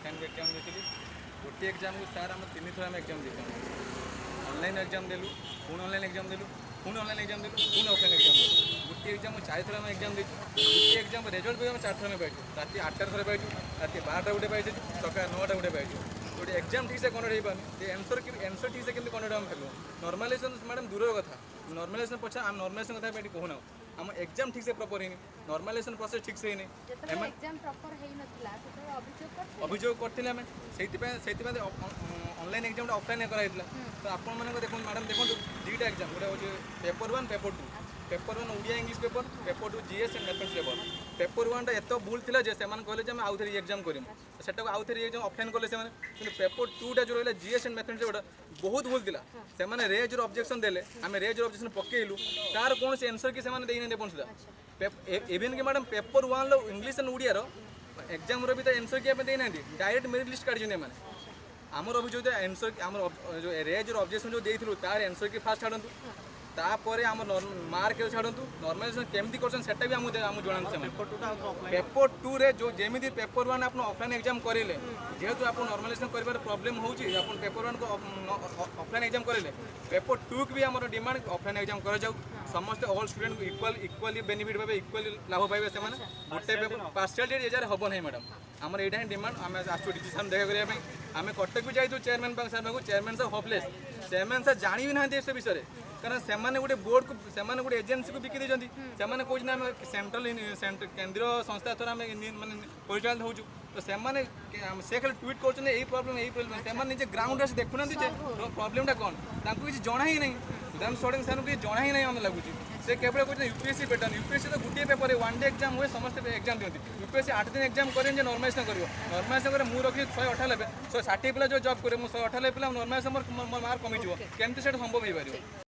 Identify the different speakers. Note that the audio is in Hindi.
Speaker 1: ऑफलाइन एग्जाम देती गोटे एग्जाम को सार आम 3 थर एग्जाम देते ऑनलाइन एग्जाम देलु पुणी ऑनलाइन एग्जाम देलु पुणी ऑनलाइन एग्जाम देलु पुणी ऑफलाइन एग्जाम देलु गोटे एग्जाम 4 थर एग्जाम देती गोटे एग्जाम रिजल्ट भी 4 थर पाइचु राति 8 थर पाइचु राति 12टा गोटे पाइचु सकाल 9टा गोटे पाइचु गोटे एग्जाम ठीक से कन्वर्ट हो पानी एनसर ठीक से केमती कन्वर्ट आम भाग नॉर्मलाइजेशन मैडम दूर कथा नॉर्मलाइजेशन पछा आम नॉर्मलाइजेशन कथा कहूँ ना आम एग्जाम ठीक से प्रॉपर है नॉर्मलाइजेशन प्रोसेस ठीक से अभियोग करते आम से ऑनलाइन एग्जाम ऑफलाइन कराई तो आपण मैंने देखो मैडम देखो दुईटा एग्जाम गोटे हूँ paper 1 paper 1 Odia English paper 2 GS and mathematics paper 1 एत भूल था जे कहले आउ थे एग्जाम करें सेटा आउ थे एग्जाम ऑफलाइन कले कि पेपर 2टा जो रहा जीएस एंड मैथमेटिक्स बहुत भूल था से रेज ऑब्जेक्शन देले आम रेज ऑब्जेक्शन पकेलु तार कौन से आंसर कि देखो सुधा इवेन कि madam paper 1 English and Odia exam भी तो आंसर कि देना डायरेक्ट मेरिट लिस्ट काढ़ी मैंने आमर अभियोग आंसर आम जो रेज ऑब्जेक्शन जो देलु तार आंसर कि फास्ट छाड़ू तापर आम मार्क छाड़ू नॉर्मलाइजेशन केमती कर भी पेपर 2 रे जो जमी पेपर 1 आप ऑफलाइन एग्जाम करेंगे जेहेतु आप नॉर्मलाइजेशन कर प्रॉब्लम हो पेपर 1 को ऑफलाइन एग्जाम करेंगे पेपर 2 की भी आम डिमांड ऑफलाइन एग्जाम कर जाऊ समस्त ऑल स्टूडेंट इक्वाली बेनिफिट पाए इक्वाली लाभ पाइबे से गोटे पेपर पार्शियालिटी एजार हम ना मैडम आमर यहाँ डिमांड आम आसू डी साहब देखा करने आम कटक भी जाइए चेयरमैन साहब चेयरमैन साहब हॉपलेस चेयरमैन साहब जानी भी ना से विषय कारण से गोटे बोर्ड को से गोटे एजेन्सी को बिकी देते कहते आम सेंट्रल केन्द्रीय संस्था थोड़ा आम मानने परिचालित हो तो से खाली ट्वीट कर ग्राउंड आस देखुना प्रोब्लेमटा कौन किसी जना ही नहीं विधान स्टूडेंट सर किसी जना ही नहीं आम लगुच से केवल कहते यूपीएससी पैटर्न यूपीएससी तो गोटे पेपर 1 डे एग्जाम हुए समस्त एग्जाम दिखती यूपीएससी 8 दिन एग्जाम करें नॉर्मलाइजेशन कर नॉर्मलाइजेशन मुझे रखी 198 160 पिला जो जॉब करे 198 पिला नॉर्मलाइजेशन मार्क कमिज केमती से संभव हो पार।